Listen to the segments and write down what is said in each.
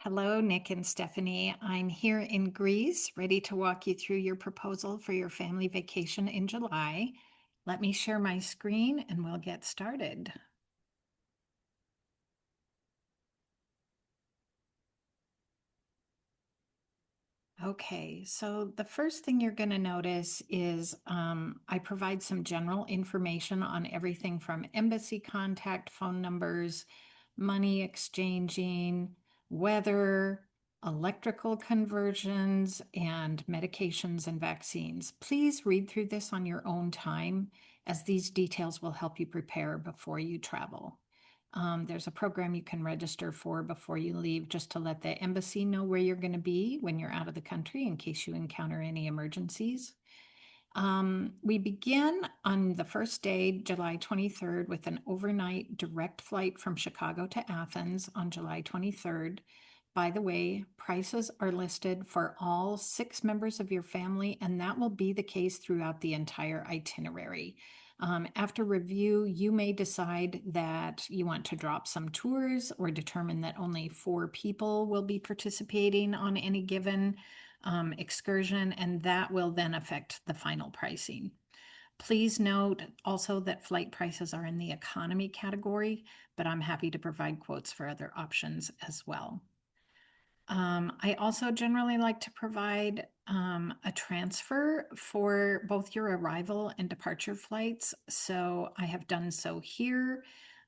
Hello, Nick and Stephanie. I'm here in Greece, ready to walk you through your proposal for your family vacation in July. Let me share my screen and we'll get started. Okay, so the first thing you're going to notice is I provide some general information on everything from embassy contact phone numbers, money exchanging, weather, electrical conversions, and medications and vaccines. Please read through this on your own time, as these details will help you prepare before you travel. There's a program you can register for before you leave just to let the embassy know where you're going to be when you're out of the country in case you encounter any emergencies. We begin on the first day, July 23rd, with an overnight direct flight from Chicago to Athens on July 23rd. By the way, prices are listed for all six members of your family, and that will be the case throughout the entire itinerary. After review, you may decide that you want to drop some tours or determine that only four people will be participating on any given excursion, and that will then affect the final pricing. Please note also that flight prices are in the economy category, but I'm happy to provide quotes for other options as well. I also generally like to provide a transfer for both your arrival and departure flights. So I have done so here.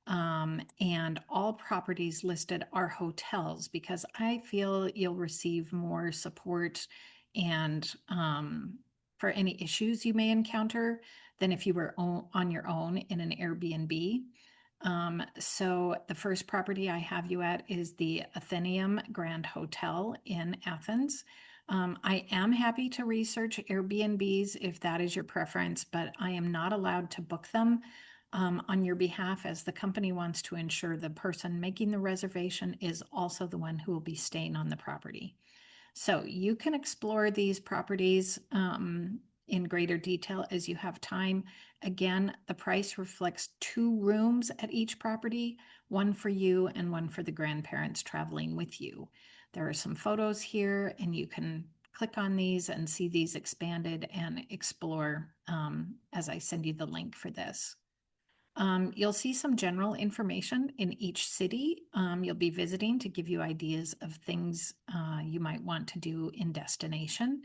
And all properties listed are hotels because I feel you'll receive more support and for any issues you may encounter than if you were on your own in an Airbnb. So the first property I have you at is the Athenaeum Grand Hotel in Athens. I am happy to research Airbnbs if that is your preference, but I am not allowed to book them on your behalf as the company wants to ensure the person making the reservation is also the one who will be staying on the property. So you can explore these properties in greater detail as you have time. Again, the price reflects two rooms at each property, one for you and one for the grandparents traveling with you. There are some photos here, and you can click on these and see these expanded and explore as I send you the link for this. You'll see some general information in each city you'll be visiting to give you ideas of things you might want to do in destination.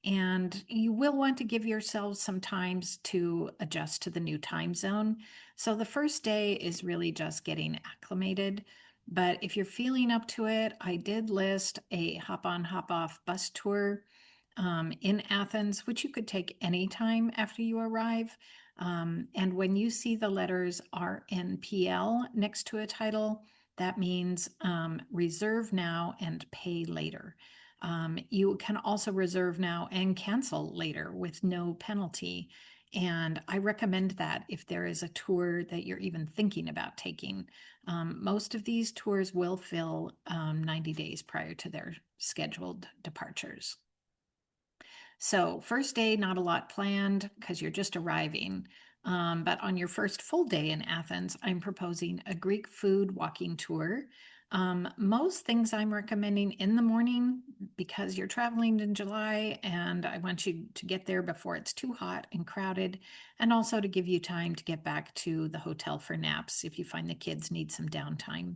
And you will want to give yourselves some times to adjust to the new time zone. So the first day is really just getting acclimated. But if you're feeling up to it, I did list a hop on, hop off bus tour in Athens, which you could take anytime after you arrive. And when you see the letters RNPL next to a title, that means reserve now and pay later. You can also reserve now and cancel later with no penalty. And I recommend that if there is a tour that you're even thinking about taking. Most of these tours will fill 90 days prior to their scheduled departures. So, first day, not a lot planned because you're just arriving. But on your first full day in Athens, I'm proposing a Greek food walking tour. Most things I'm recommending in the morning because you're traveling in July and I want you to get there before it's too hot and crowded, and also to give you time to get back to the hotel for naps if you find the kids need some downtime.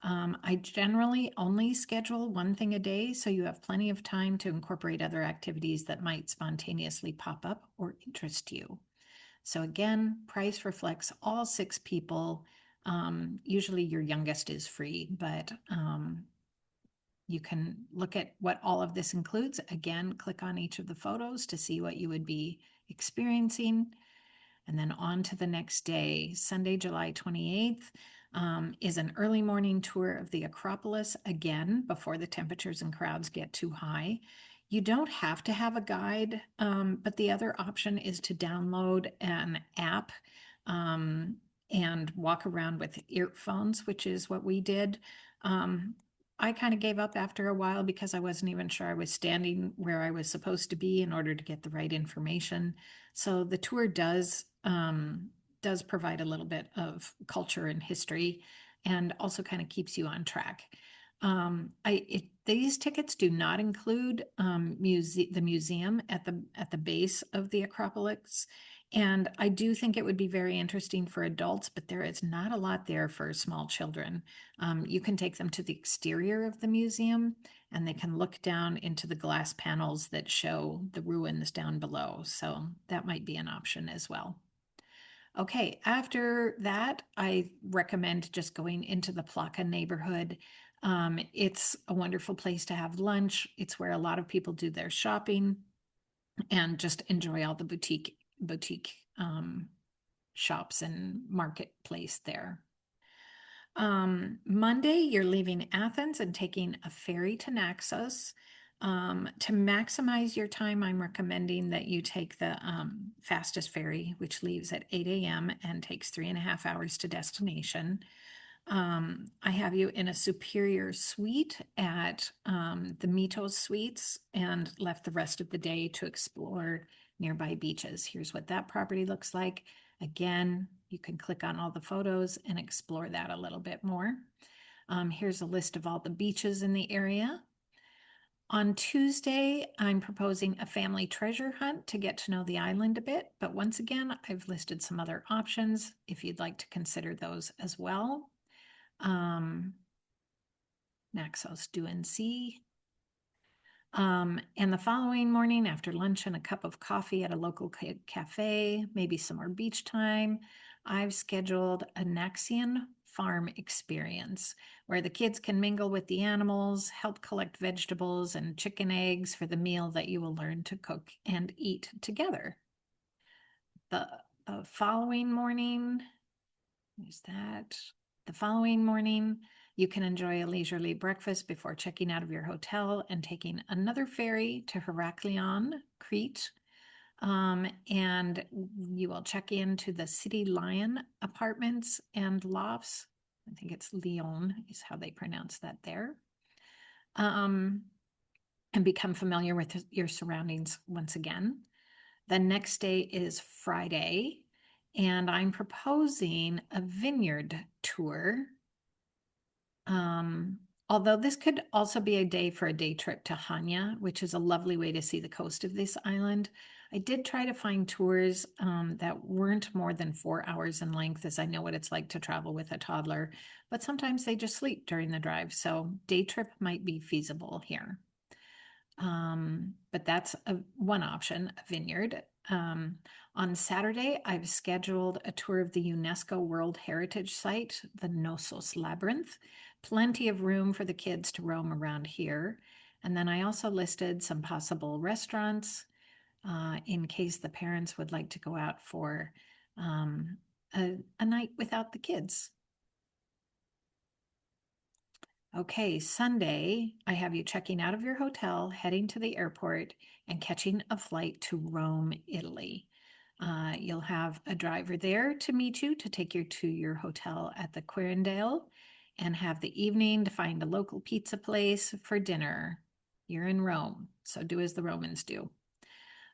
I generally only schedule one thing a day, so you have plenty of time to incorporate other activities that might spontaneously pop up or interest you. So again, price reflects all six people. Usually your youngest is free, but you can look at what all of this includes. Again, click on each of the photos to see what you would be experiencing. And then on to the next day, Sunday, July 28th, is an early morning tour of the Acropolis, again, before the temperatures and crowds get too high. You don't have to have a guide, but the other option is to download an app and walk around with earphones, which is what we did. I kind of gave up after a while because I wasn't even sure I was standing where I was supposed to be in order to get the right information. So the tour does provide a little bit of culture and history and also kind of keeps you on track. These tickets do not include the museum at the base of the Acropolis, and I do think it would be very interesting for adults, but there is not a lot there for small children. You can take them to the exterior of the museum, and they can look down into the glass panels that show the ruins down below. So that might be an option as well. Okay, after that, I recommend just going into the Plaka neighborhood. It's a wonderful place to have lunch. It's where a lot of people do their shopping and just enjoy all the boutique shops and marketplace there. Monday, you're leaving Athens and taking a ferry to Naxos. To maximize your time, I'm recommending that you take the fastest ferry, which leaves at 8 a.m. and takes 3.5 hours to destination. I have you in a superior suite at the Mitos Suites and left the rest of the day to explore nearby beaches. Here's what that property looks like. Again, you can click on all the photos and explore that a little bit more. Here's a list of all the beaches in the area. On Tuesday, I'm proposing a family treasure hunt to get to know the island a bit, but once again, I've listed some other options if you'd like to consider those as well. Naxos do and see. And the following morning, after lunch and a cup of coffee at a local cafe, maybe some more beach time, I've scheduled a Naxian farm experience where the kids can mingle with the animals, help collect vegetables and chicken eggs for the meal that you will learn to cook and eat together. The following morning, is that the following morning, you can enjoy a leisurely breakfast before checking out of your hotel and taking another ferry to Heraklion, Crete. And you will check into the City Lion apartments and lofts. I think it's Lyon is how they pronounce that there. And become familiar with your surroundings once again. The next day is Friday, and I'm proposing a vineyard tour. Although this could also be a day for a day trip to Hanya, which is a lovely way to see the coast of this island. I did try to find tours that weren't more than 4 hours in length, as I know what it's like to travel with a toddler, but sometimes they just sleep during the drive, so day trip might be feasible here. But that's one option, a vineyard. On Saturday, I've scheduled a tour of the UNESCO World Heritage Site, the Knossos Labyrinth. Plenty of room for the kids to roam around here. And then I also listed some possible restaurants in case the parents would like to go out for a night without the kids. Okay, Sunday, I have you checking out of your hotel, heading to the airport, and catching a flight to Rome, Italy. You'll have a driver there to meet you to take you to your hotel at the Quirindale and have the evening to find a local pizza place for dinner. You're in Rome, so do as the Romans do.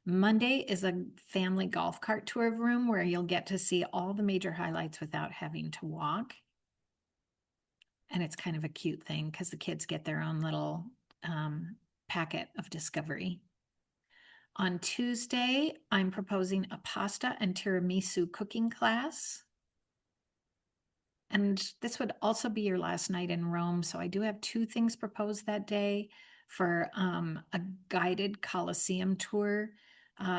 Monday is a family golf cart tour of Rome where you'll get to see all the major highlights without having to walk. And it's kind of a cute thing because the kids get their own little packet of discovery. On Tuesday, I'm proposing a pasta and tiramisu cooking class. And this would also be your last night in Rome. So I do have two things proposed that day for a guided Colosseum tour.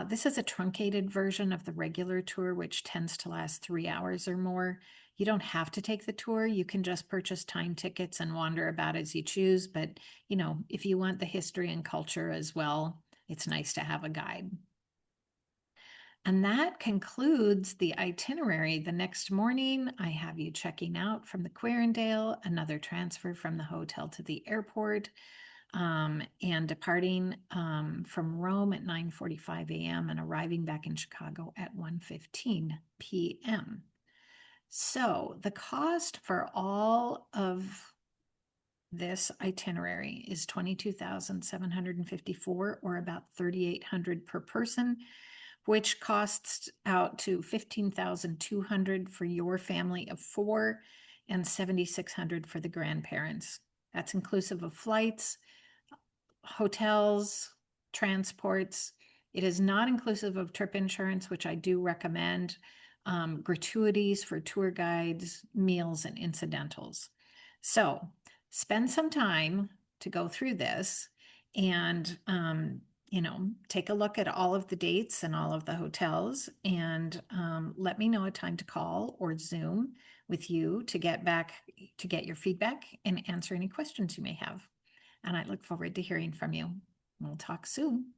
This is a truncated version of the regular tour, which tends to last 3 hours or more. You don't have to take the tour. You can just purchase time tickets and wander about as you choose. But, you know, if you want the history and culture as well, it's nice to have a guide. And that concludes the itinerary. The next morning, I have you checking out from the Quirindale, another transfer from the hotel to the airport, and departing from Rome at 9:45 a.m. and arriving back in Chicago at 1:15 p.m. So the cost for all of this itinerary is $22,754 or about $3,800 per person, which costs out to $15,200 for your family of four and $7,600 for the grandparents. That's inclusive of flights, hotels, transports. It is not inclusive of trip insurance, which I do recommend, gratuities for tour guides, meals, and incidentals. So spend some time to go through this and, take a look at all of the dates and all of the hotels and let me know a time to call or Zoom with you to get your feedback and answer any questions you may have. And I look forward to hearing from you. We'll talk soon.